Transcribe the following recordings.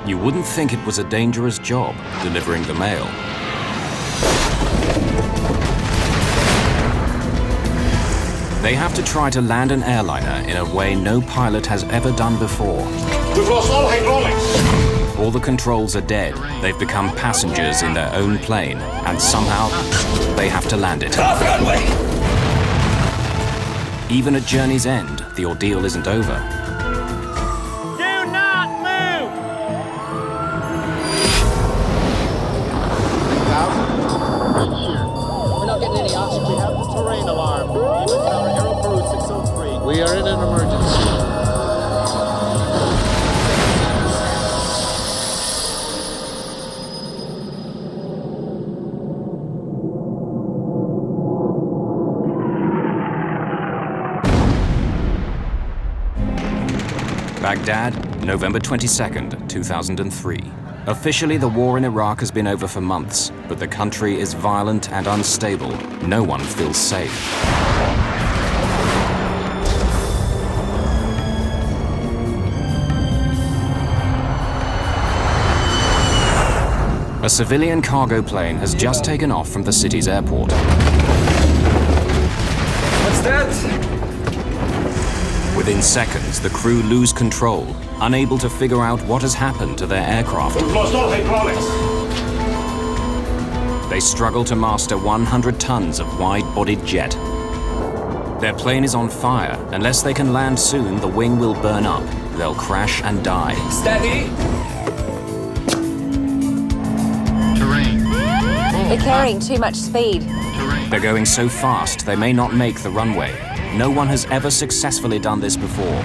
You wouldn't think it was a dangerous job, delivering the mail. They have to try to land an airliner in a way no pilot has ever done before. We've lost all hydraulics. All the controls are dead. They've become passengers in their own plane, and somehow they have to land it. Off runway! Even at journey's end, the ordeal isn't over. Do not move! We're not getting any oxygen. We have the terrain alarm. Even our Aero Peru 603. We are in an emergency. Baghdad, November 22nd, 2003. Officially, the war in Iraq has been over for months, but the country is violent and unstable. No one feels safe. A civilian cargo plane has just taken off from the city's airport. What's that? Within seconds, the crew lose control, unable to figure out what has happened to their aircraft. We've lost all hydraulics. They struggle to master 100 tons of wide-bodied jet. Their plane is on fire. Unless they can land soon, the wing will burn up. They'll crash and die. Steady. They're carrying too much speed. They're going so fast, they may not make the runway. No one has ever successfully done this before.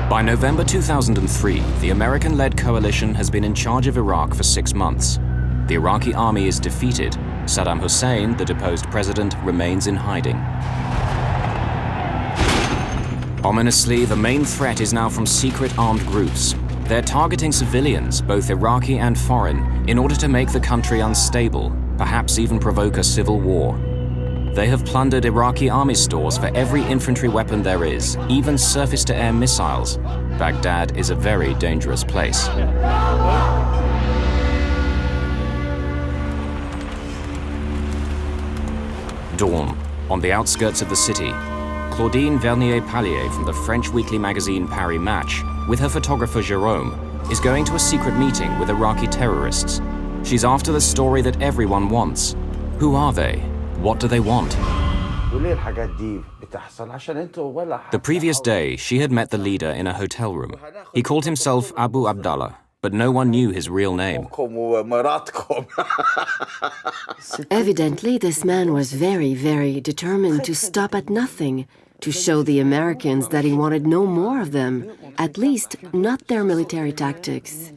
By November 2003, the American-led coalition has been in charge of Iraq for 6 months. The Iraqi army is defeated. Saddam Hussein, the deposed president, remains in hiding. Ominously, the main threat is now from secret armed groups. They're targeting civilians, both Iraqi and foreign, in order to make the country unstable, perhaps even provoke a civil war. They have plundered Iraqi army stores for every infantry weapon there is, even surface-to-air missiles. Baghdad is a very dangerous place. Dawn, on the outskirts of the city. Claudine Vernier-Pallier from the French weekly magazine Paris Match, with her photographer Jérôme, is going to a secret meeting with Iraqi terrorists. She's after the story that everyone wants. Who are they? What do they want? The previous day, she had met the leader in a hotel room. He called himself Abu Abdallah, but no one knew his real name. Evidently, this man was very, very determined to stop at nothing, to show the Americans that he wanted no more of them, at least not their military tactics.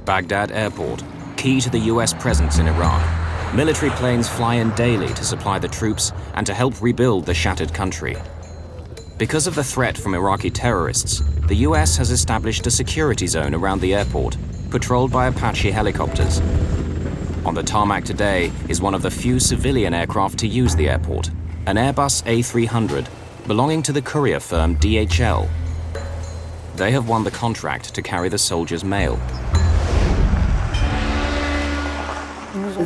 Baghdad Airport, key to the US presence in Iraq. Military planes fly in daily to supply the troops and to help rebuild the shattered country. Because of the threat from Iraqi terrorists, the US has established a security zone around the airport, patrolled by Apache helicopters. On the tarmac today is one of the few civilian aircraft to use the airport, an Airbus A300, belonging to the courier firm DHL. They have won the contract to carry the soldiers' mail.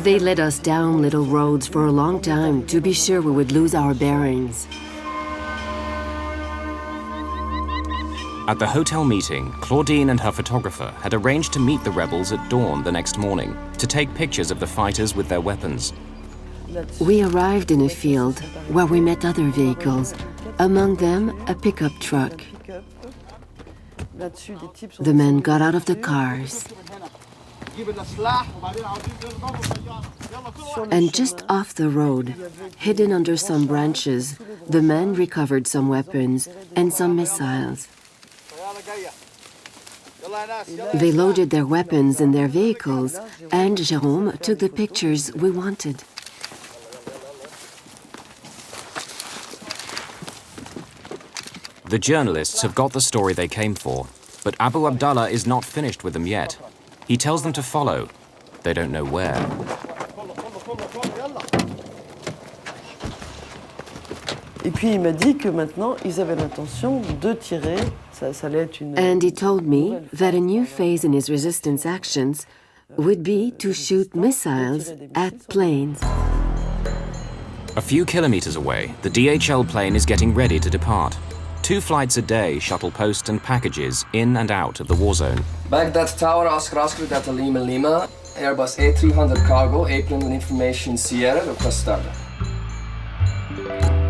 They led us down little roads for a long time to be sure we would lose our bearings. At the hotel meeting, Claudine and her photographer had arranged to meet the rebels at dawn the next morning to take pictures of the fighters with their weapons. We arrived in a field where we met other vehicles, among them a pickup truck. The men got out of the cars. And just off the road, hidden under some branches, the men recovered some weapons and some missiles. They loaded their weapons in their vehicles, and Jérôme took the pictures we wanted. The journalists have got the story they came for, but Abu Abdallah is not finished with them yet. He tells them to follow. They don't know where. Et puis il m'a dit que maintenant ils avaient l'intention de tirer. Ça allait être une. And he told me that a new phase in his resistance actions would be to shoot missiles at planes. A few kilometers away, the DHL plane is getting ready to depart. 2 flights a day shuttle post and packages in and out of the war zone. Baghdad Tower, Oscar Data Lima Lima, Airbus A300 cargo, apron and information Sierra, Costada.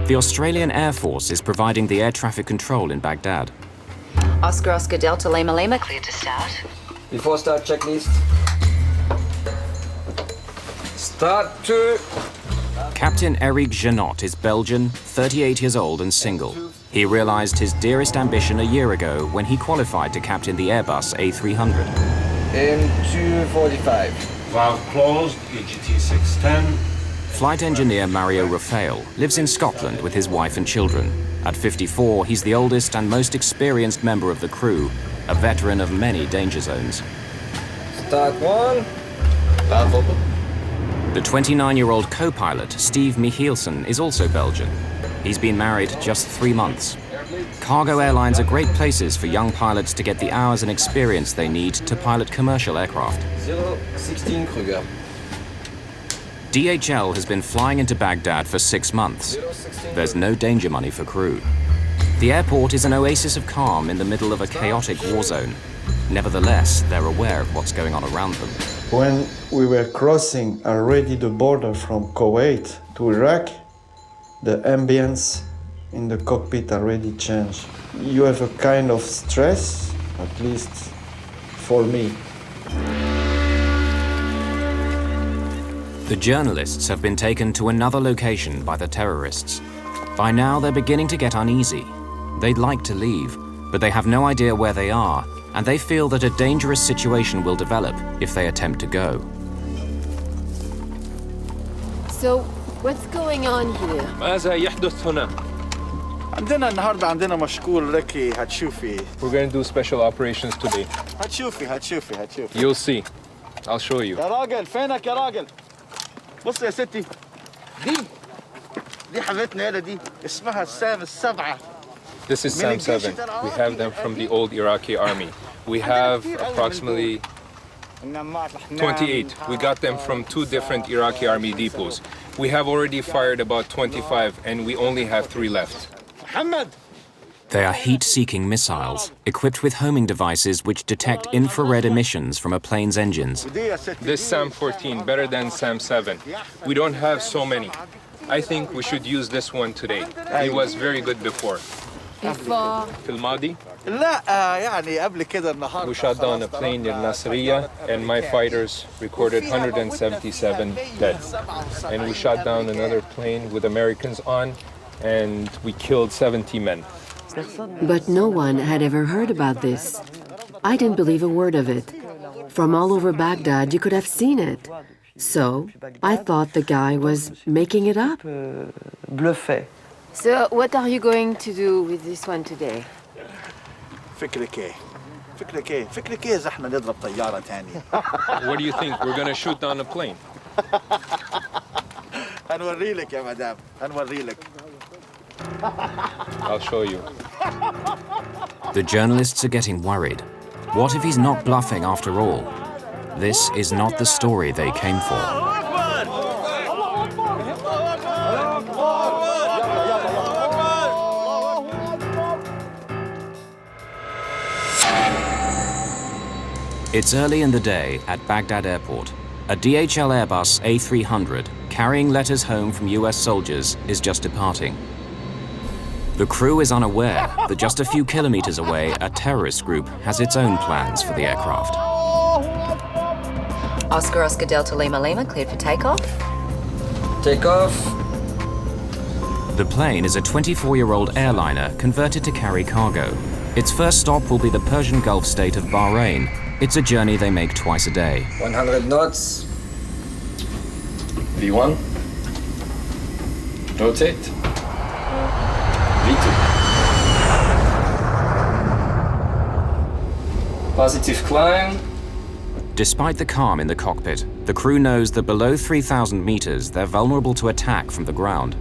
The Australian Air Force is providing the air traffic control in Baghdad. Oscar Delta Lima Lima, clear to start. Before start checklist. Start 2. Captain Eric Janot is Belgian, 38 years old and single. He realized his dearest ambition a year ago when he qualified to captain the Airbus A300. M245. Valve closed, EGT 610. Flight engineer Mario Rafael lives in Scotland with his wife and children. At 54, he's the oldest and most experienced member of the crew, a veteran of many danger zones. Start 1. Valve open. The 29-year-old co-pilot, Steve Michielsen, is also Belgian. He's been married just 3 months. Cargo airlines are great places for young pilots to get the hours and experience they need to pilot commercial aircraft. 016 Kruger. DHL has been flying into Baghdad for 6 months. There's no danger money for crew. The airport is an oasis of calm in the middle of a chaotic war zone. Nevertheless, they're aware of what's going on around them. When we were crossing already the border from Kuwait to Iraq, the ambience in the cockpit already changed. You have a kind of stress, at least for me. The journalists have been taken to another location by the terrorists. By now, they're beginning to get uneasy. They'd like to leave, but they have no idea where they are, and they feel that a dangerous situation will develop if they attempt to go. So, what's going on here? ماذا يحدث هنا؟ عندنا النهارده عندنا مشكور لكي هتشوفي. We're going to do special operations today. هتشوفي. You'll see. I'll show you. يا راجل فينك يا راجل؟ بص يا ستي. دي حبيبتنا هنا دي اسمها السام السبعة. This is SAM 7. We have them from the old Iraqi army. We have approximately 28. We got them from 2 different Iraqi army depots. We have already fired about 25 and we only have 3 left. They are heat-seeking missiles, equipped with homing devices which detect infrared emissions from a plane's engines. This SAM 14, better than SAM 7. We don't have so many. I think we should use this one today. It was very good before. Before? في الماضي, لا يعني قبل كده النهارده. we shot down a plane in Nasiriyah and my fighters recorded 177 dead. And we shot down another plane with Americans on and we killed 70 men. But no one had ever heard about this. I didn't believe a word of it. From all over Baghdad, you could have seen it. So, I thought the guy was making it up. Bluffé. So, what are you going to do with this one today? فكرك ايه إذا احنا نضرب طيارة تاني. What do you think? We're going to shoot down a plane? هنوري لك يا مدام هنوري لك. I'll show you. The journalists are getting worried. What if he's not bluffing after all? This is not the story they came for. It's early in the day at Baghdad Airport. A DHL Airbus A300 carrying letters home from US soldiers is just departing. The crew is unaware that just a few kilometers away, a terrorist group has its own plans for the aircraft. Oscar Delta Lima Lima, cleared for takeoff. Take off. The plane is a 24-year-old airliner converted to carry cargo. Its first stop will be the Persian Gulf state of Bahrain. It's a journey they make twice a day. 100 knots. V1. Rotate. V2. Positive climb. Despite the calm in the cockpit, the crew knows that below 3,000 meters, they're vulnerable to attack from the ground.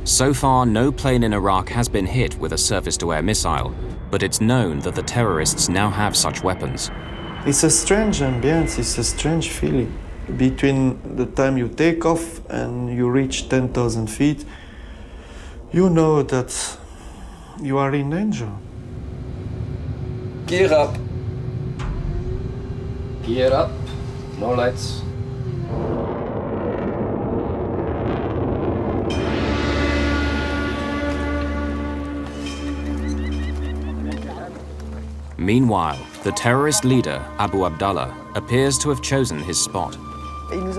So far, no plane in Iraq has been hit with a surface-to-air missile, but it's known that the terrorists now have such weapons. It's a strange ambience, it's a strange feeling. Between the time you take off and you reach 10,000 feet, you know that you are in danger. Gear up. Gear up. No lights. Meanwhile, the terrorist leader, Abu Abdallah, appears to have chosen his spot.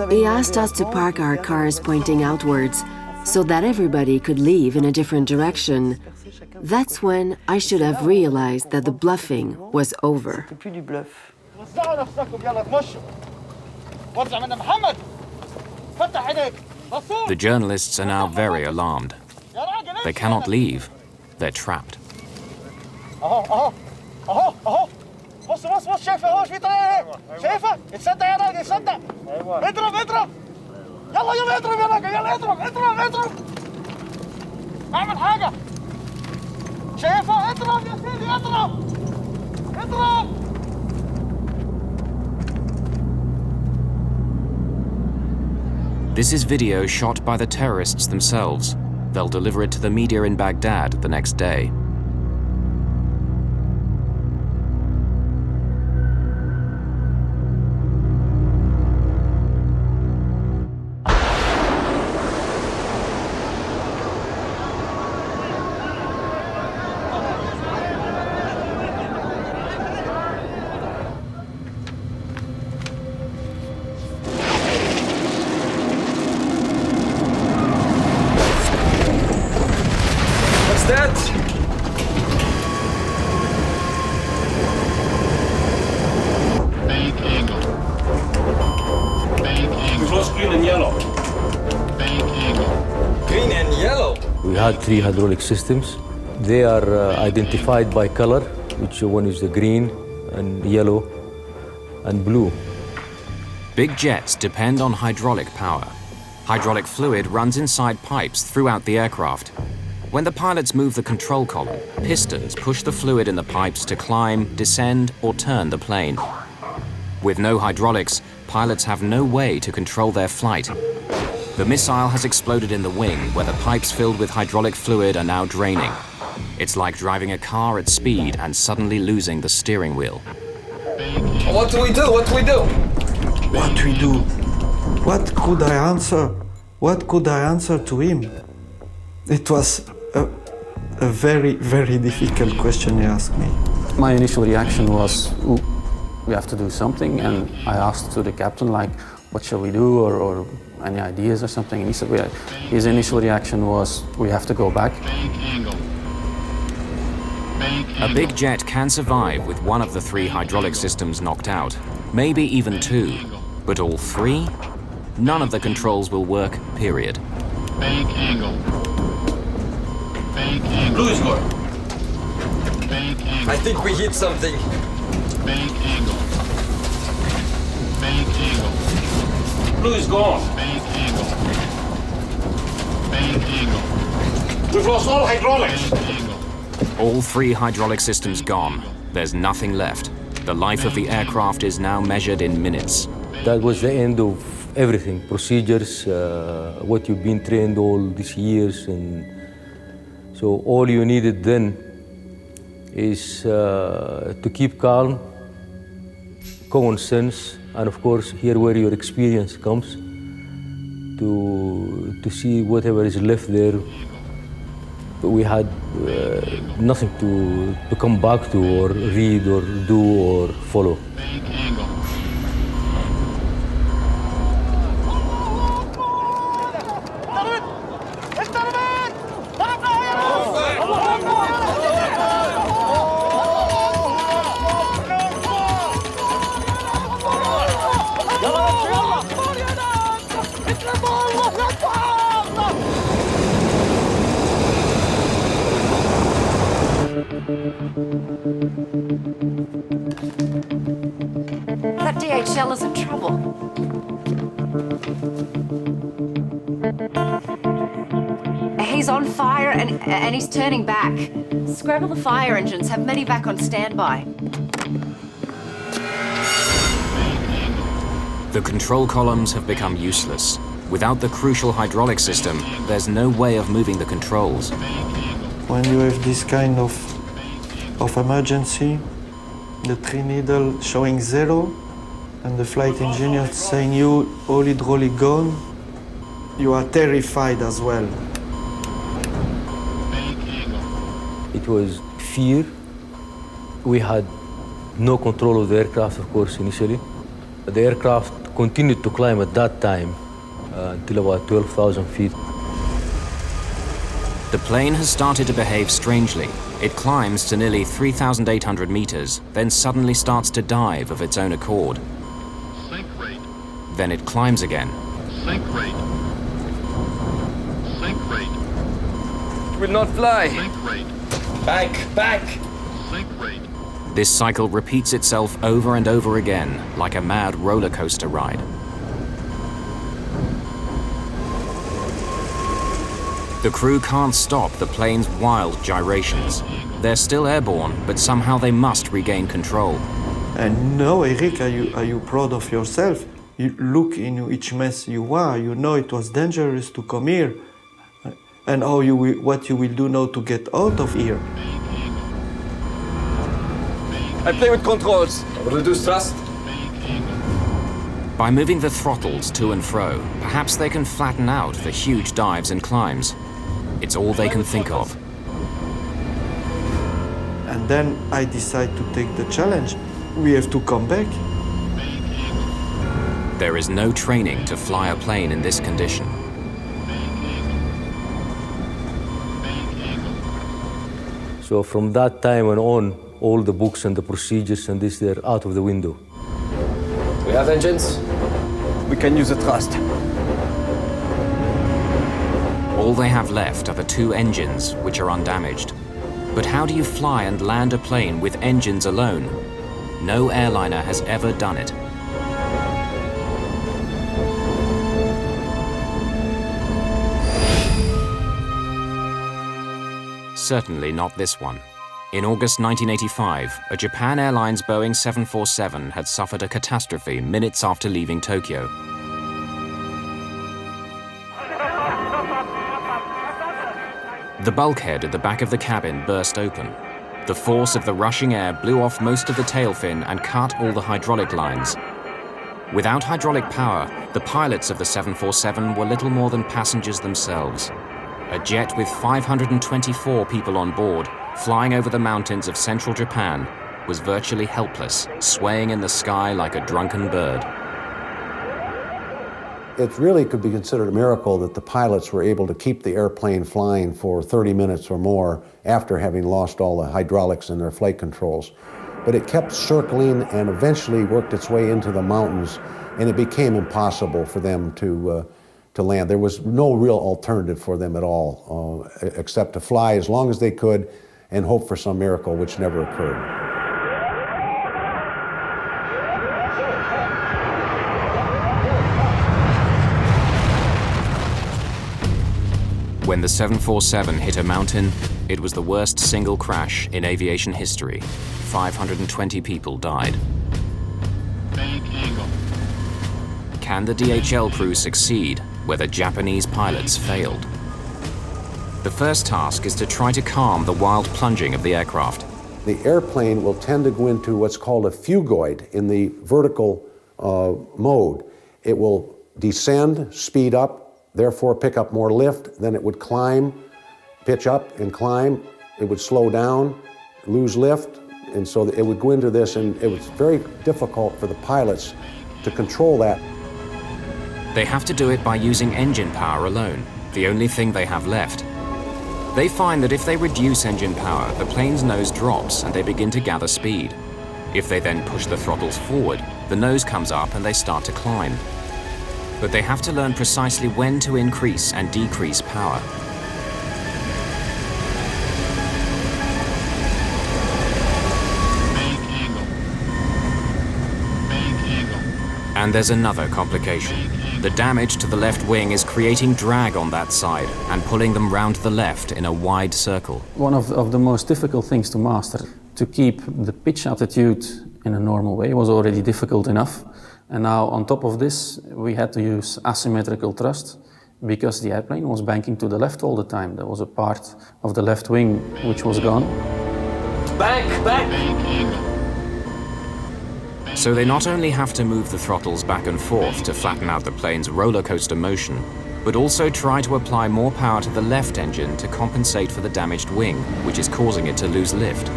He asked us to park our cars pointing outwards so that everybody could leave in a different direction. That's when I should have realized that the bluffing was over. The journalists are now very alarmed. They cannot leave. They're trapped. بص شايفه اهو في طريقه شايفه اتصدق يا راجل اتصدق اضرب يلا اضرب يا راجل يلا اضرب اعمل حاجه شايفه اضرب يا سيدي اضرب This is video shot by the terrorists themselves. They'll deliver it to the media in Baghdad the next day. We had 3 hydraulic systems. They are identified by color, which one is the green and yellow and blue. Big jets depend on hydraulic power. Hydraulic fluid runs inside pipes throughout the aircraft. When the pilots move the control column, pistons push the fluid in the pipes to climb, descend, or turn the plane. With no hydraulics, pilots have no way to control their flight. The missile has exploded in the wing, where the pipes filled with hydraulic fluid are now draining. It's like driving a car at speed and suddenly losing the steering wheel. What do we do? What do? What could I answer? What could I answer to him? It was a very, very difficult question he asked me. My initial reaction was, ooh, we have to do something, and I asked to the captain, like, what shall we do, or any ideas or something, and he said, his initial reaction was, we have to go back. A big jet can survive with one of the 3 hydraulic systems knocked out, maybe even 2, but all 3? None of the controls will work, period. Blue is good. I think we hit something. Blue is gone. We've lost all hydraulics. All 3 hydraulic systems gone. There's nothing left. The life of the aircraft is now measured in minutes. That was the end of everything, procedures, what you've been trained all these years. And so all you needed then is to keep calm, common sense, and of course, here where your experience comes, to see whatever is left there. But we had nothing to come back to, or read, or do, or follow. fella's in trouble. He's on fire and he's turning back. Scrabble the fire engines, have medevac on standby. The control columns have become useless. Without the crucial hydraulic system, there's no way of moving the controls. When you have this kind of emergency, the 3 needle showing 0, and the flight engineer saying you all hydraulic gone, you are terrified as well. It was fear. We had no control of the aircraft, of course, initially. The aircraft continued to climb at that time until about 12,000 feet. The plane has started to behave strangely. It climbs to nearly 3,800 meters, then suddenly starts to dive of its own accord. Sink rate. Then it climbs again. Sink rate. Sink rate. It will not fly. Sink rate. Back. Sink rate. This cycle repeats itself over and over again, like a mad roller coaster ride. The crew can't stop the plane's wild gyrations. They're still airborne, but somehow they must regain control. And now, Eric, are you proud of yourself? You look in each mess you are. You know it was dangerous to come here. And what you will do now to get out of here. I play with controls. Reduce thrust. By moving the throttles to and fro, perhaps they can flatten out the huge dives and climbs. It's all they can think of. And then I decide to take the challenge. We have to come back. There is no training to fly a plane in this condition. So from that time on, all the books and the procedures and this, they're out of the window. We have engines. We can use the thrust. All they have left are the 2 engines, which are undamaged. But how do you fly and land a plane with engines alone? No airliner has ever done it. Certainly not this one. In August 1985, a Japan Airlines Boeing 747 had suffered a catastrophe minutes after leaving Tokyo. The bulkhead at the back of the cabin burst open. The force of the rushing air blew off most of the tail fin and cut all the hydraulic lines. Without hydraulic power, the pilots of the 747 were little more than passengers themselves. A jet with 524 people on board, flying over the mountains of central Japan, was virtually helpless, swaying in the sky like a drunken bird. It really could be considered a miracle that the pilots were able to keep the airplane flying for 30 minutes or more after having lost all the hydraulics in their flight controls. But it kept circling and eventually worked its way into the mountains, and it became impossible for them to land. There was no real alternative for them at all, except to fly as long as they could and hope for some miracle, which never occurred. When the 747 hit a mountain, it was the worst single crash in aviation history. 520 people died. Can the DHL crew succeed where the Japanese pilots failed? The first task is to try to calm the wild plunging of the aircraft. The airplane will tend to go into what's called a phugoid in the vertical mode. It will descend, speed up, therefore pick up more lift, then it would climb, pitch up and climb. It would slow down, lose lift, and so it would go into this, and it was very difficult for the pilots to control that. They have to do it by using engine power alone, the only thing they have left. They find that if they reduce engine power, the plane's nose drops and they begin to gather speed. If they then push the throttles forward, the nose comes up and they start to climb. But they have to learn precisely when to increase and decrease power. And there's another complication. The damage to the left wing is creating drag on that side and pulling them round to the left in a wide circle. One of the most difficult things to master, to keep the pitch altitude in a normal way, was already difficult enough. And now on top of this, we had to use asymmetrical thrust because the airplane was banking to the left all the time. There was a part of the left wing which was gone. Bank! So they not only have to move the throttles back and forth to flatten out the plane's roller coaster motion, but also try to apply more power to the left engine to compensate for the damaged wing, which is causing it to lose lift.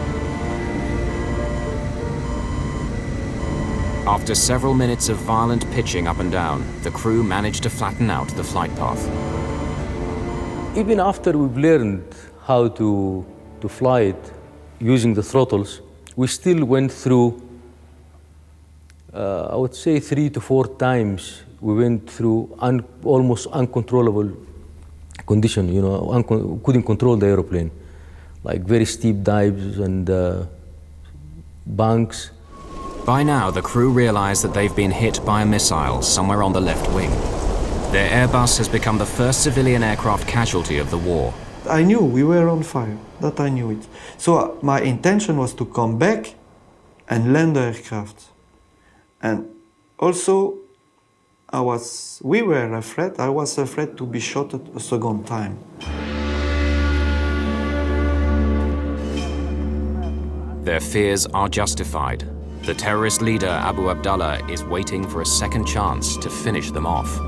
After several minutes of violent pitching up and down, the crew managed to flatten out the flight path. Even after we've learned how to fly it using the throttles, we still went through, I would say 3 to 4 times, we went through almost uncontrollable condition, couldn't control the aeroplane. Like very steep dives and banks. By now, the crew realize that they've been hit by a missile somewhere on the left wing. Their Airbus has become the first civilian aircraft casualty of the war. I knew we were on fire, that I knew it. So my intention was to come back and land the aircraft. And also, we were afraid, I was afraid to be shot a second time. Their fears are justified. The terrorist leader, Abu Abdallah, is waiting for a second chance to finish them off.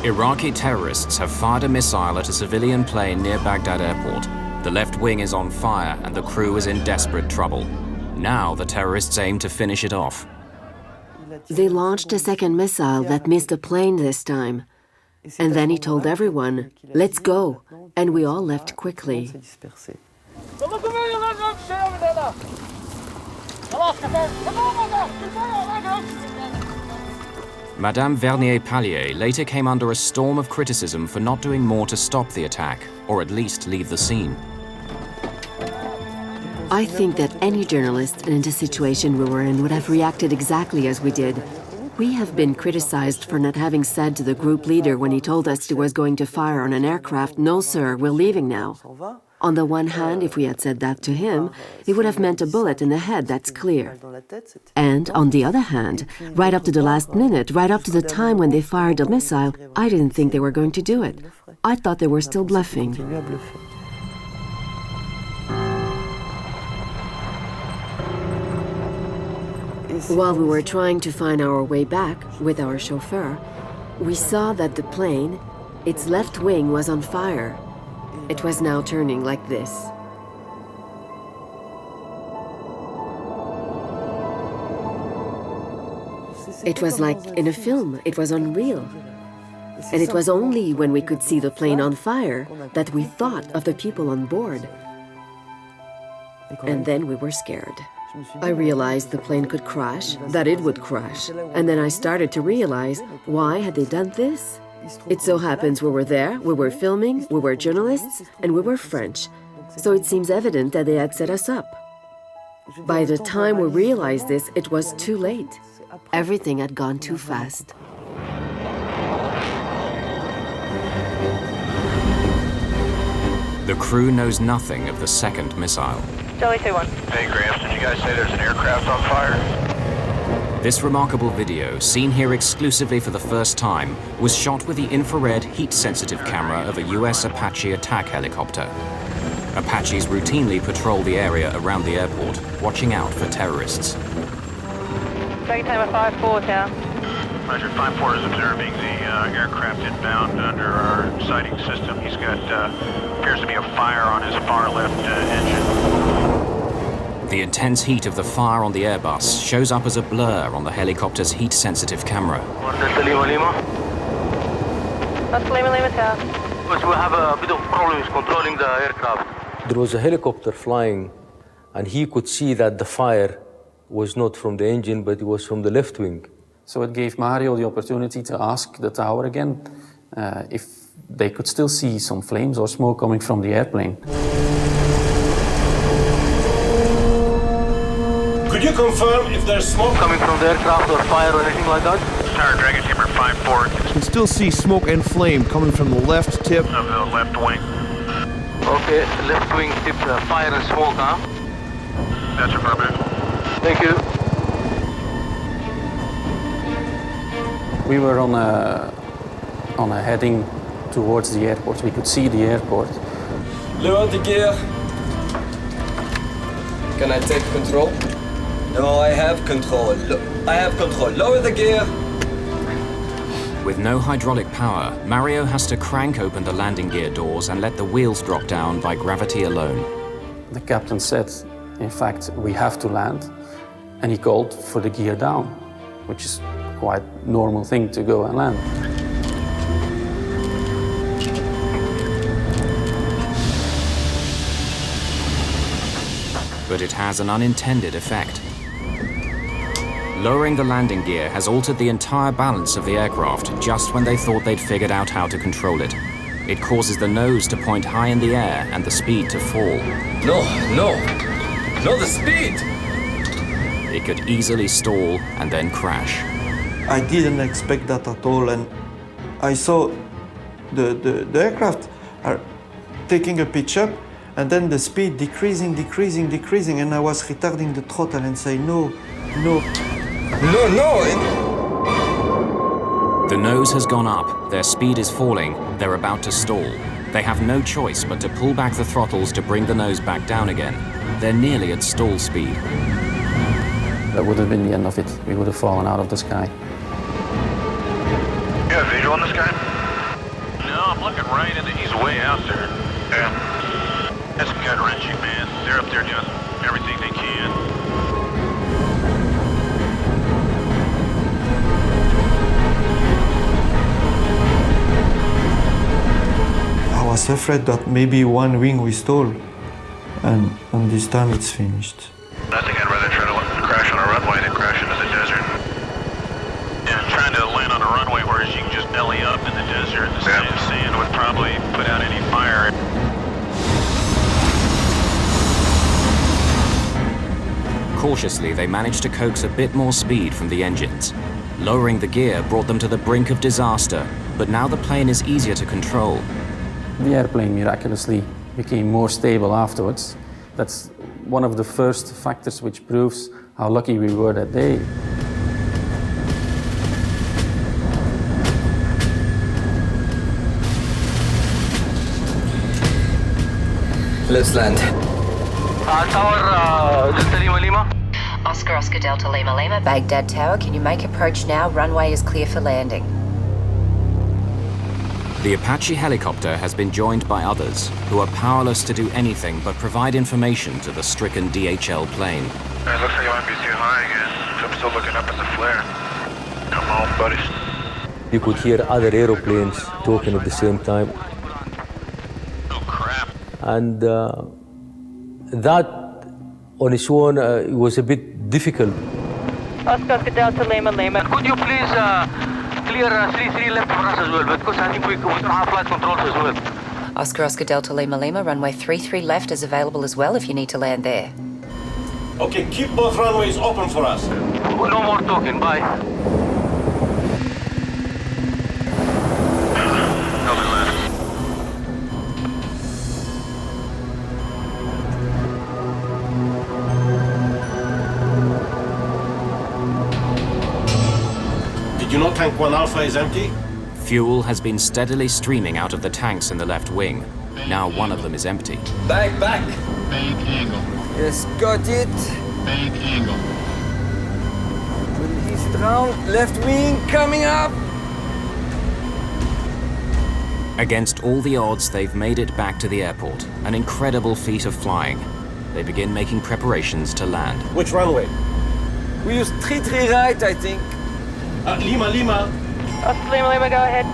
Iraqi terrorists have fired a missile at a civilian plane near Baghdad airport. The left wing is on fire and the crew is in desperate trouble. Now the terrorists aim to finish it off. They launched a second missile that missed a plane this time. And then he told everyone, "Let's go." And we all left quickly. Madame Vernier-Pallier later came under a storm of criticism for not doing more to stop the attack, or at least leave the scene. I think that any journalist in the situation we were in would have reacted exactly as we did. We have been criticized for not having said to the group leader when he told us he was going to fire on an aircraft, "No, sir, we're leaving now." On the one hand, if we had said that to him, it would have meant a bullet in the head, that's clear. And on the other hand, right up to the last minute, right up to the time when they fired the missile, I didn't think they were going to do it. I thought they were still bluffing. While we were trying to find our way back with our chauffeur, we saw that the plane, its left wing was on fire. It was now turning like this. It was like in a film, it was unreal. And it was only when we could see the plane on fire that we thought of the people on board. And then we were scared. I realized the plane could crash, that it would crash. And then I started to realize, why had they done this? It so happens we were there, we were filming, we were journalists, and we were French. So it seems evident that they had set us up. By the time we realized this, it was too late. Everything had gone too fast. The crew knows nothing of the second missile. Charlie 2-1. Hey, Gramps, did you guys say there's an aircraft on fire? This remarkable video, seen here exclusively for the first time, was shot with the infrared heat-sensitive camera of a US Apache attack helicopter. Apaches routinely patrol the area around the airport, watching out for terrorists. Dragon Timer 5-4, tower. Roger, 5-4 is observing the aircraft inbound under our sighting system. He's got, appears to be a fire on his far left engine. The intense heat of the fire on the Airbus shows up as a blur on the helicopter's heat-sensitive camera. That's Lima Lima, tower. Because we have a bit of problems controlling the aircraft. There was a helicopter flying, and he could see that the fire was not from the engine, but it was from the left wing. So it gave Mario the opportunity to ask the tower again if they could still see some flames or smoke coming from the airplane. Could you confirm if there's smoke coming from the aircraft or fire or anything like that? Tower Dragon Timber 5-4. You can still see smoke and flame coming from the left tip of the left wing. Okay, left wing tip, fire and smoke, huh? That's affirmative. Thank you. We were on a heading towards the airport. We could see the airport. Lower the gear. Can I take control? No, I have control. I have control. Lower the gear. With no hydraulic power, Mario has to crank open the landing gear doors and let the wheels drop down by gravity alone. The captain said, in fact, we have to land, and he called for the gear down, which is quite normal thing to go and land. But it has an unintended effect. Lowering the landing gear has altered the entire balance of the aircraft just when they thought they'd figured out how to control it. It causes the nose to point high in the air and the speed to fall. No, the speed! It could easily stall and then crash. I didn't expect that at all, and I saw the aircraft are taking a pitch up, and then the speed decreasing, and I was retarding the throttle and say no. The nose has gone up, their speed is falling, they're about to stall. They have no choice but to pull back the throttles to bring the nose back down again. They're nearly at stall speed. That would have been the end of it. We would have fallen out of the sky. You have visual on this guy? No, I'm looking right in he's way out there. Yeah. That's gut-wrenching, man. They're up there doing everything they can. I was afraid that maybe one wing we stole, and this time it's finished. I think I'd rather try to crash on a runway than crash into the desert. Yeah, trying to land on a runway where you can just belly up in the desert and the sand would probably put out any fire. Cautiously, they managed to coax a bit more speed from the engines. Lowering the gear brought them to the brink of disaster, but now the plane is easier to control. The airplane miraculously became more stable afterwards. That's one of the first factors which proves how lucky we were that day. Let's land. Tower Delta Lima Lima. Oscar Delta Lima Lima, Baghdad Tower, can you make approach now? Runway is clear for landing. The Apache helicopter has been joined by others who are powerless to do anything but provide information to the stricken DHL plane. It looks like you might be too high again. I'm still looking up at the flare. Come on, buddies. You could hear other aeroplanes talking at the same time. Oh, crap. And that on its own it was a bit difficult. Oscar Delta Lima Lima. Could you please clear 33 left for us as well, because I think we don't have flight controls as well. Oscar Delta Lima Lima, runway 33 left is available as well if you need to land there. Okay, keep both runways open for us. No more talking, bye. Did you know Tank 1 Alpha is empty? Fuel has been steadily streaming out of the tanks in the left wing. Now one of them is empty. Back. Bank angle. Yes, got it. Bank angle. Release down. Left wing coming up. Against all the odds, they've made it back to the airport. An incredible feat of flying. They begin making preparations to land. Which runway? We use 33 right, I think. Lima. Oscar Lima Lima, go ahead.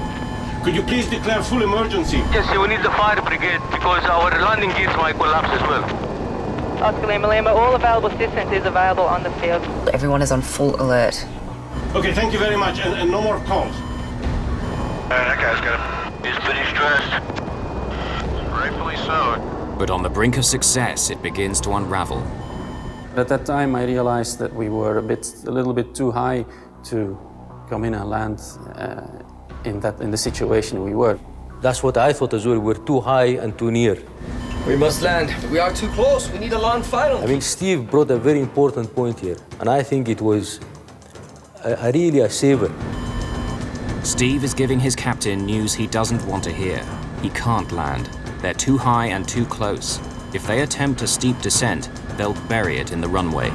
Could you please declare full emergency? Yes, we need the fire brigade because our landing gears might collapse as well. Oscar Lima Lima, all available assistance is available on the field. Everyone is on full alert. Okay, thank you very much, and no more calls. That guy's got him. He's pretty stressed. Rightfully so. But on the brink of success, it begins to unravel. At that time, I realized that we were a little bit too high to come in and land in the situation we were. That's what I thought as well. We're too high and too near. We must land. We are too close. We need a long final. I mean, Steve brought a very important point here, and I think it was really a saver. Steve is giving his captain news he doesn't want to hear. He can't land. They're too high and too close. If they attempt a steep descent, they'll bury it in the runway.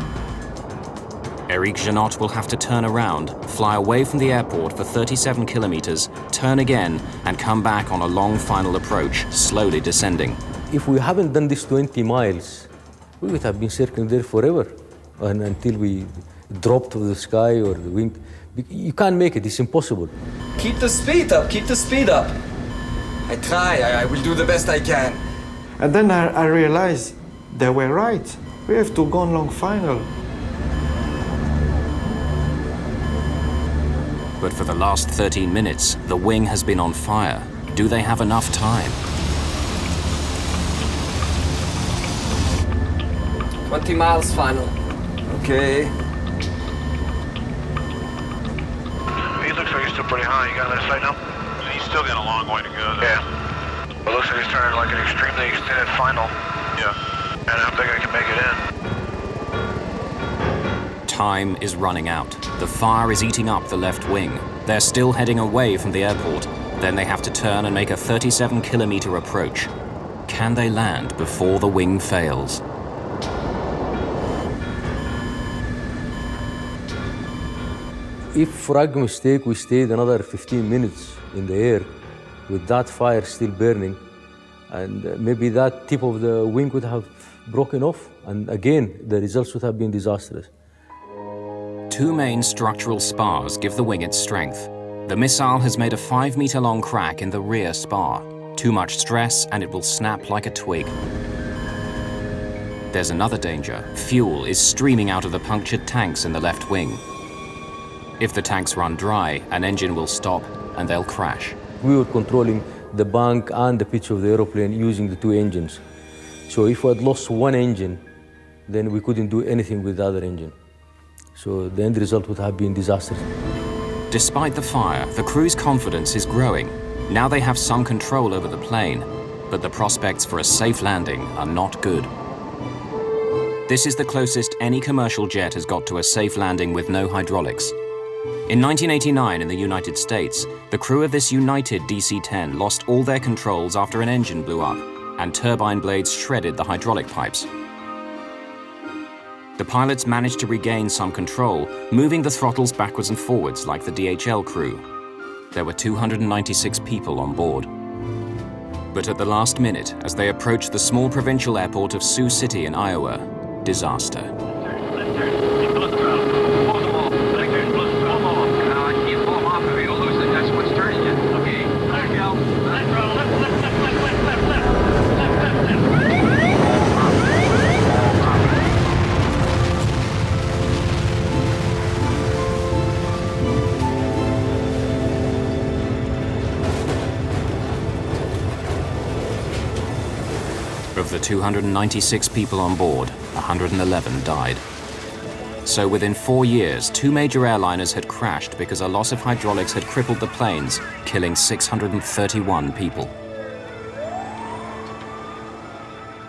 Eric Janot will have to turn around, fly away from the airport for 37 kilometers, turn again, and come back on a long final approach, slowly descending. If we haven't done this 20 miles, we would have been circling there forever until we dropped to the sky or the wind. You can't make it, it's impossible. Keep the speed up, keep the speed up. I try, I will do the best I can. And then I realized they were right. We have to go on long final. But for the last 13 minutes, the wing has been on fire. Do they have enough time? 20 miles final. Okay. He looks like he's still pretty high. You got that sight now? He's still got a long way to go, though. Yeah. It looks like he's turning like an extremely extended final. Yeah. And I don't think I can make it in. Time is running out. The fire is eating up the left wing. They're still heading away from the airport. Then they have to turn and make a 37-kilometer approach. Can they land before the wing fails? If, for argument's sake, we stayed another 15 minutes in the air with that fire still burning, and maybe that tip of the wing would have broken off, and again, the results would have been disastrous. Two main structural spars give the wing its strength. The missile has made a 5-meter-long crack in the rear spar. Too much stress and it will snap like a twig. There's another danger. Fuel is streaming out of the punctured tanks in the left wing. If the tanks run dry, an engine will stop and they'll crash. We were controlling the bank and the pitch of the aeroplane using the two engines. So if we had lost one engine, then we couldn't do anything with the other engine. So the end result would have been disastrous. Despite the fire, the crew's confidence is growing. Now they have some control over the plane, but the prospects for a safe landing are not good. This is the closest any commercial jet has got to a safe landing with no hydraulics. In 1989 in the United States, the crew of this United DC-10 lost all their controls after an engine blew up, and turbine blades shredded the hydraulic pipes. The pilots managed to regain some control, moving the throttles backwards and forwards like the DHL crew. There were 296 people on board. But at the last minute, as they approached the small provincial airport of Sioux City in Iowa, disaster. Of the 296 people on board, 111 died. So within 4 years, 2 major airliners had crashed because a loss of hydraulics had crippled the planes, killing 631 people.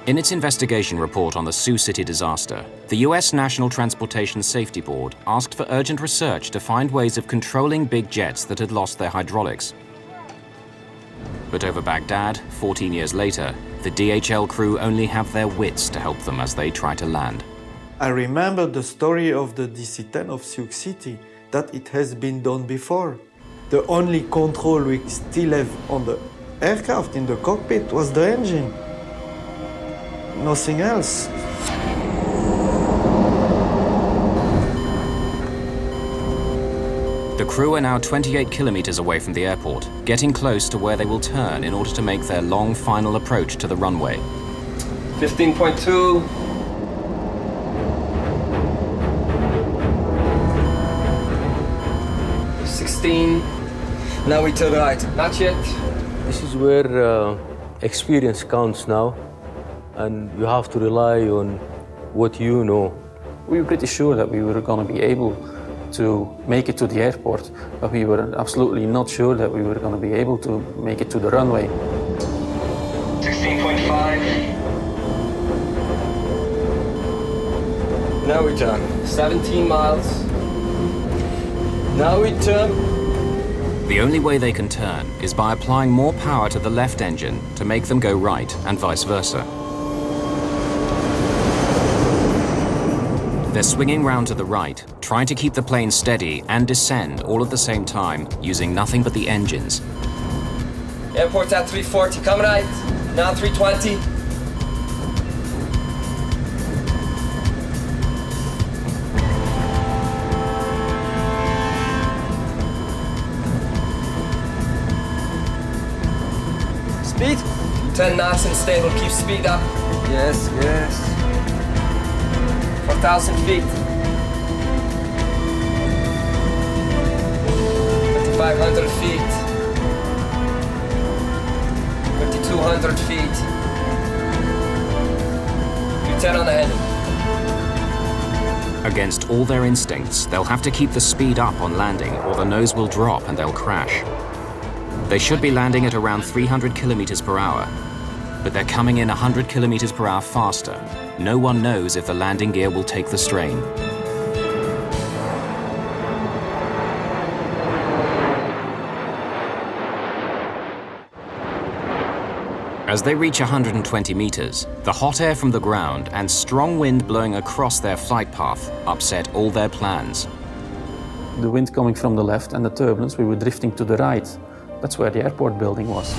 In its investigation report on the Sioux City disaster, the US National Transportation Safety Board asked for urgent research to find ways of controlling big jets that had lost their hydraulics. But over Baghdad, 14 years later, the DHL crew only have their wits to help them as they try to land. I remember the story of the DC-10 of Sioux City, that it has been done before. The only control we still have on the aircraft in the cockpit was the engine. Nothing else. The crew are now 28 kilometers away from the airport, getting close to where they will turn in order to make their long final approach to the runway. 15.2. Now we turn right. Not yet. This is where experience counts now, and you have to rely on what you know. We were pretty sure that we were going to be able to make it to the airport, but we were absolutely not sure that we were going to be able to make it to the runway. 16.5. Now we turn. 17 miles. Now we turn. The only way they can turn is by applying more power to the left engine to make them go right and vice versa. They're swinging round to the right, trying to keep the plane steady and descend all at the same time, using nothing but the engines. Airport at 340, come right. Now 320. Speed? 10 knots and stable, keep speed up. Yes, yes. 4,000 feet. 2,500 feet. 3,200 feet. You 10 on the heading. Against all their instincts, they'll have to keep the speed up on landing or the nose will drop and they'll crash. They should be landing at around 300 kilometers per hour, but they're coming in 100 kilometers per hour faster. No one knows if the landing gear will take the strain. As they reach 120 meters, the hot air from the ground and strong wind blowing across their flight path upset all their plans. The wind coming from the left and the turbulence, we were drifting to the right. That's where the airport building was.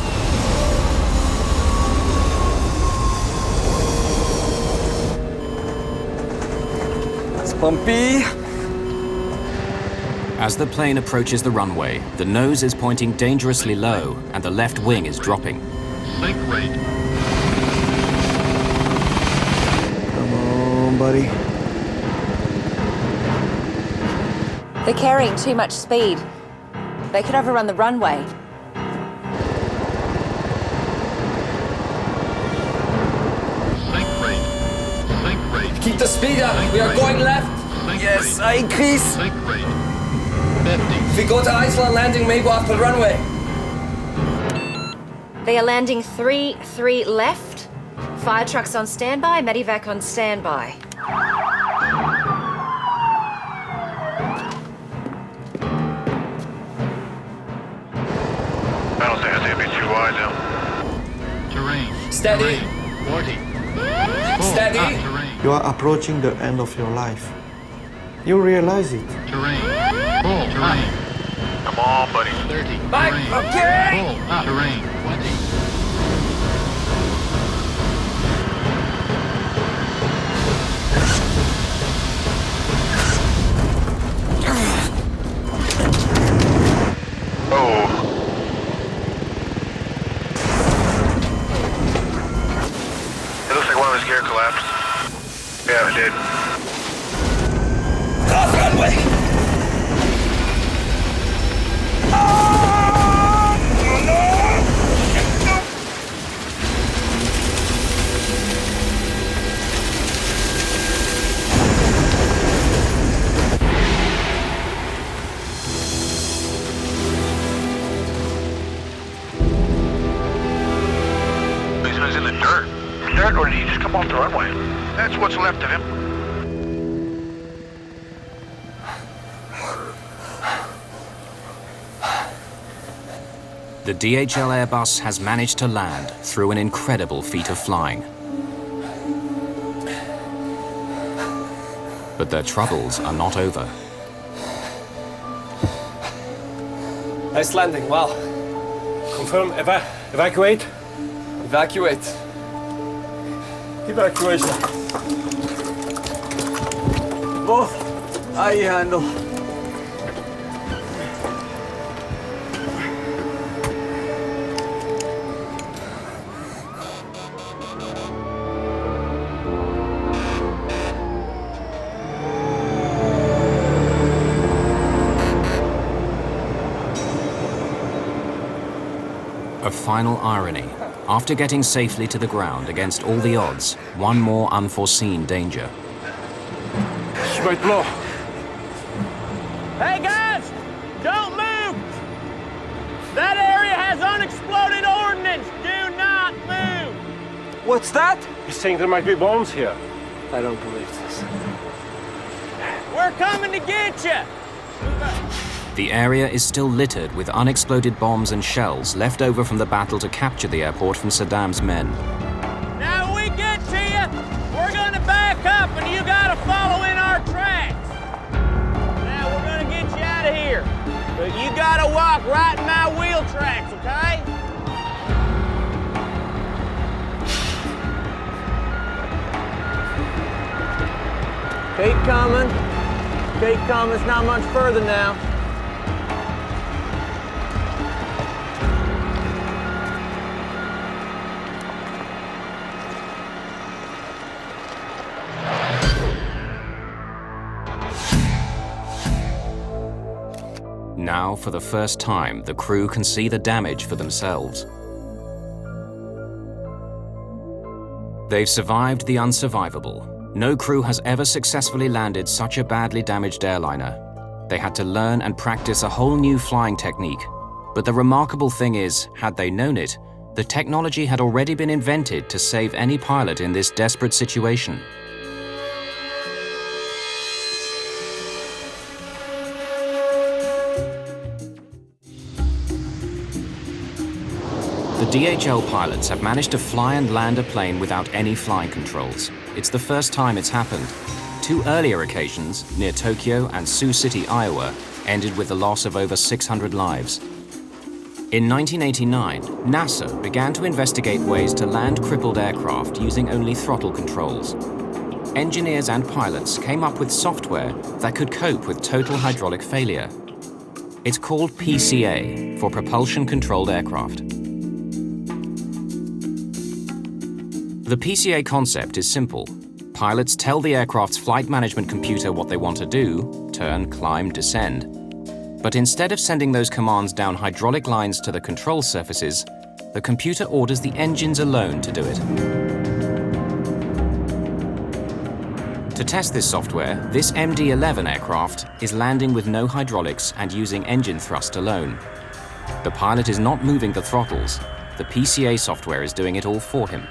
It's bumpy. As the plane approaches the runway, the nose is pointing dangerously low and the left wing is dropping. Sink rate. Come on, buddy. They're carrying too much speed. They could overrun the runway. Keep the speed up. We are going left. Yes, I increase. If we go to Iceland landing, maybe off the runway. They are landing 3-3 left. Fire trucks on standby, medivac on standby. I don't think it's gonna be too wide now. Terrain. Steady. Terrain. 40. Steady. You are approaching the end of your life. You realize it. Terrain. Full. Terrain. Come on, buddy. 30. Back. Terrain. Okay. Full. Terrain. 20. Oh. It looks like one of his gear collapsed. Yeah, it did. Off runway. He's in the dirt. Dirt, or did he just come off the runway? That's what's left of him. The DHL Airbus has managed to land through an incredible feat of flying. But their troubles are not over. Nice landing, wow. Confirm, evacuate. Evacuate. Evacuation. Both. I handle. final irony. After getting safely to the ground against all the odds, one more unforeseen danger. She might blow. Hey guys, don't move! That area has unexploded ordnance. Do not move! What's that? He's saying there might be bombs here. I don't believe this. We're coming to get you! The area is still littered with unexploded bombs and shells left over from the battle to capture the airport from Saddam's men. Now we get to you, we're gonna back up and you gotta follow in our tracks. Now we're gonna get you out of here, but you gotta walk right in my wheel tracks, okay? Keep coming. Keep coming, it's not much further now. Now, for the first time, the crew can see the damage for themselves. They've survived the unsurvivable. No crew has ever successfully landed such a badly damaged airliner. They had to learn and practice a whole new flying technique. But the remarkable thing is, had they known it, the technology had already been invented to save any pilot in this desperate situation. The DHL pilots have managed to fly and land a plane without any flying controls. It's the first time it's happened. Two earlier occasions, near Tokyo and Sioux City, Iowa, ended with the loss of over 600 lives. In 1989, NASA began to investigate ways to land crippled aircraft using only throttle controls. Engineers and pilots came up with software that could cope with total hydraulic failure. It's called PCA, for Propulsion Controlled Aircraft. The PCA concept is simple. Pilots tell the aircraft's flight management computer what they want to do, turn, climb, descend. But instead of sending those commands down hydraulic lines to the control surfaces, the computer orders the engines alone to do it. To test this software, this MD-11 aircraft is landing with no hydraulics and using engine thrust alone. The pilot is not moving the throttles. The PCA software is doing it all for him.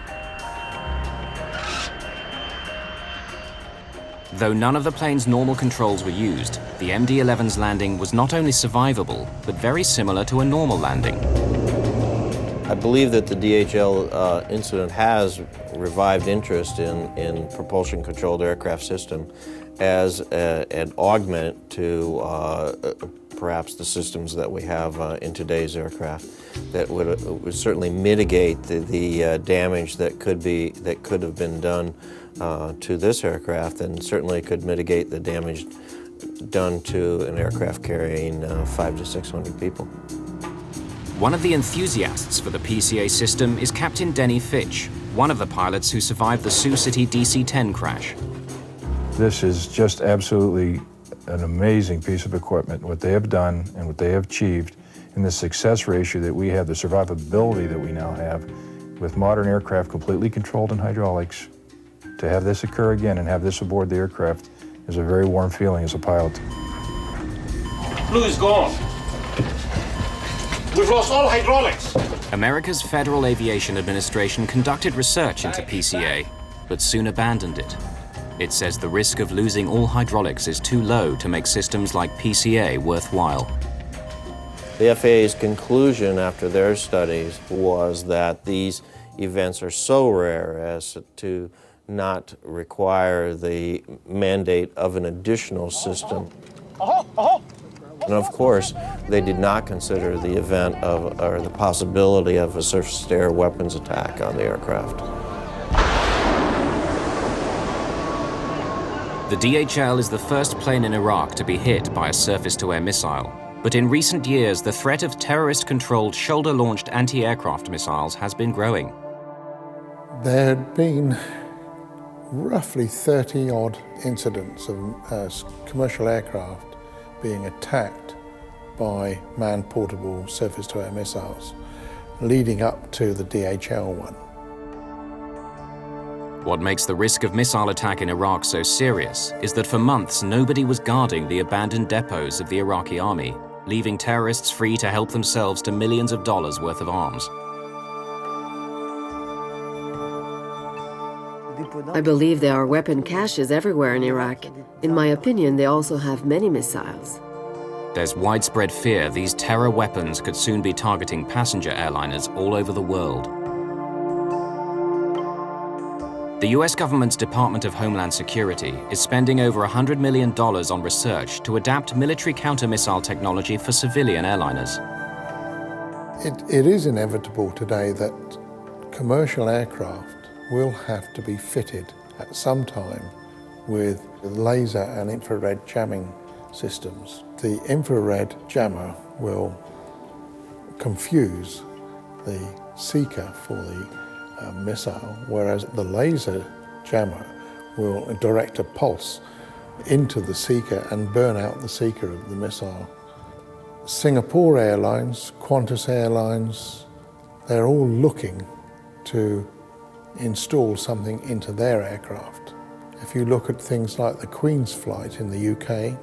Though none of the plane's normal controls were used, the MD-11's landing was not only survivable, but very similar to a normal landing. I believe that the DHL incident has revived interest in propulsion-controlled aircraft system as an augment to perhaps the systems that we have in today's aircraft that would certainly mitigate the damage that could have been done to this aircraft, and certainly could mitigate the damage done to an aircraft carrying 500 to 600 people. One of the enthusiasts for the PCA system is Captain Denny Fitch, one of the pilots who survived the Sioux City DC-10 crash. This is just absolutely an amazing piece of equipment, what they have done and what they have achieved, and the success ratio that we have, the survivability that we now have with modern aircraft completely controlled in hydraulics. To have this occur again and have this aboard the aircraft is a very warm feeling as a pilot. Blue is gone. We've lost all hydraulics. America's Federal Aviation Administration conducted research into PCA, but soon abandoned it. It says the risk of losing all hydraulics is too low to make systems like PCA worthwhile. The FAA's conclusion after their studies was that these events are so rare as to not require the mandate of an additional system. And of course, they did not consider the event of, or the possibility of a surface-to-air weapons attack on the aircraft. The DHL is the first plane in Iraq to be hit by a surface-to-air missile. But in recent years, the threat of terrorist-controlled shoulder-launched anti-aircraft missiles has been growing. There had been roughly 30-odd incidents of commercial aircraft being attacked by man-portable surface-to-air missiles. leading up to the DHL one. What makes the risk of missile attack in Iraq so serious is that for months nobody was guarding the abandoned depots of the Iraqi army, leaving terrorists free to help themselves to millions of dollars worth of arms. I believe there are weapon caches everywhere in Iraq. In my opinion, they also have many missiles. There's widespread fear these terror weapons could soon be targeting passenger airliners all over the world. The US government's Department of Homeland Security is spending over $100 million on research to adapt military counter-missile technology for civilian airliners. It is inevitable today that commercial aircraft will have to be fitted at some time with laser and infrared jamming systems. The infrared jammer will confuse the seeker for the missile, whereas the laser jammer will direct a pulse into the seeker and burn out the seeker of the missile. Singapore Airlines, Qantas Airlines, they're all looking to install something into their aircraft. If you look at things like the Queen's flight in the UK,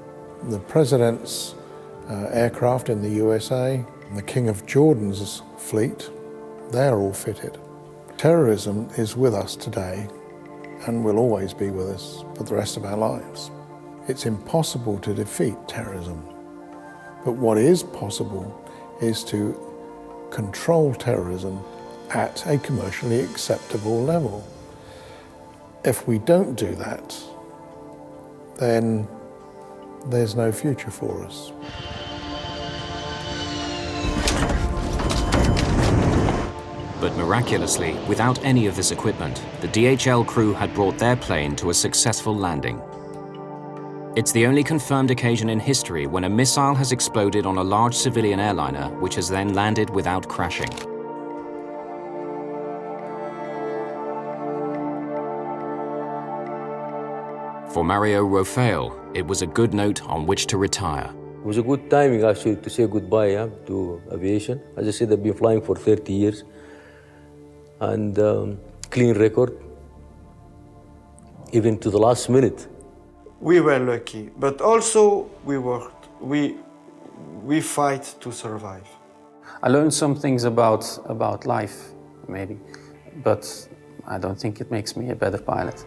the President's aircraft in the USA, and the King of Jordan's fleet, they're all fitted. Terrorism is with us today and will always be with us for the rest of our lives. It's impossible to defeat terrorism, but what is possible is to control terrorism at a commercially acceptable level. If we don't do that, then there's no future for us. But miraculously, without any of this equipment, the DHL crew had brought their plane to a successful landing. It's the only confirmed occasion in history when a missile has exploded on a large civilian airliner, which has then landed without crashing. For Mario Rafael, it was a good note on which to retire. It was a good timing actually to say goodbye to aviation. As I said, I've been flying for 30 years. And clean record, even to the last minute. We were lucky, but also we worked. We fight to survive. I learned some things about life, maybe, but I don't think it makes me a better pilot.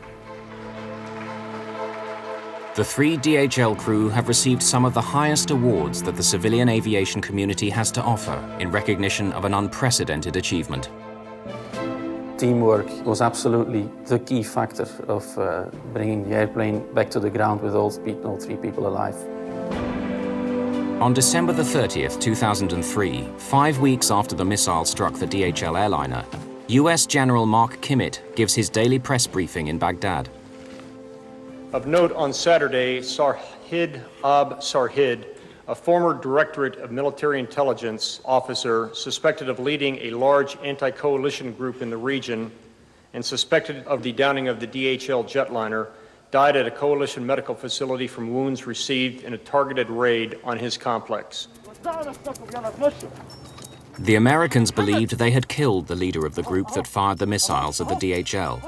The 3 DHL crew have received some of the highest awards that the civilian aviation community has to offer in recognition of an unprecedented achievement. Teamwork was absolutely the key factor of bringing the airplane back to the ground with all 3 people alive. On December the 30th, 2003, 5 weeks after the missile struck the DHL airliner, US General Mark Kimmett gives his daily press briefing in Baghdad. Of note, on Saturday, Sarhid Sarhid, a former Directorate of Military Intelligence officer suspected of leading a large anti-coalition group in the region and suspected of the downing of the DHL jetliner, died at a coalition medical facility from wounds received in a targeted raid on his complex. The Americans believed they had killed the leader of the group that fired the missiles at the DHL.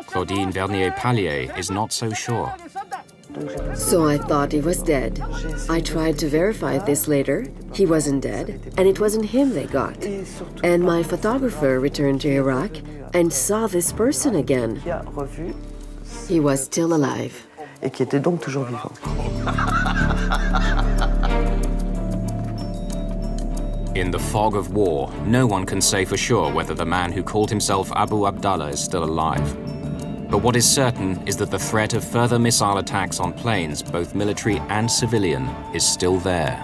Claudine Vernier-Pallier is not so sure. So I thought he was dead. I tried to verify this later. He wasn't dead, and it wasn't him they got. And my photographer returned to Iraq and saw this person again. He was still alive. Et qui était donc toujours vivant. In the fog of war, no one can say for sure whether the man who called himself Abu Abdallah is still alive. But what is certain is that the threat of further missile attacks on planes, both military and civilian, is still there.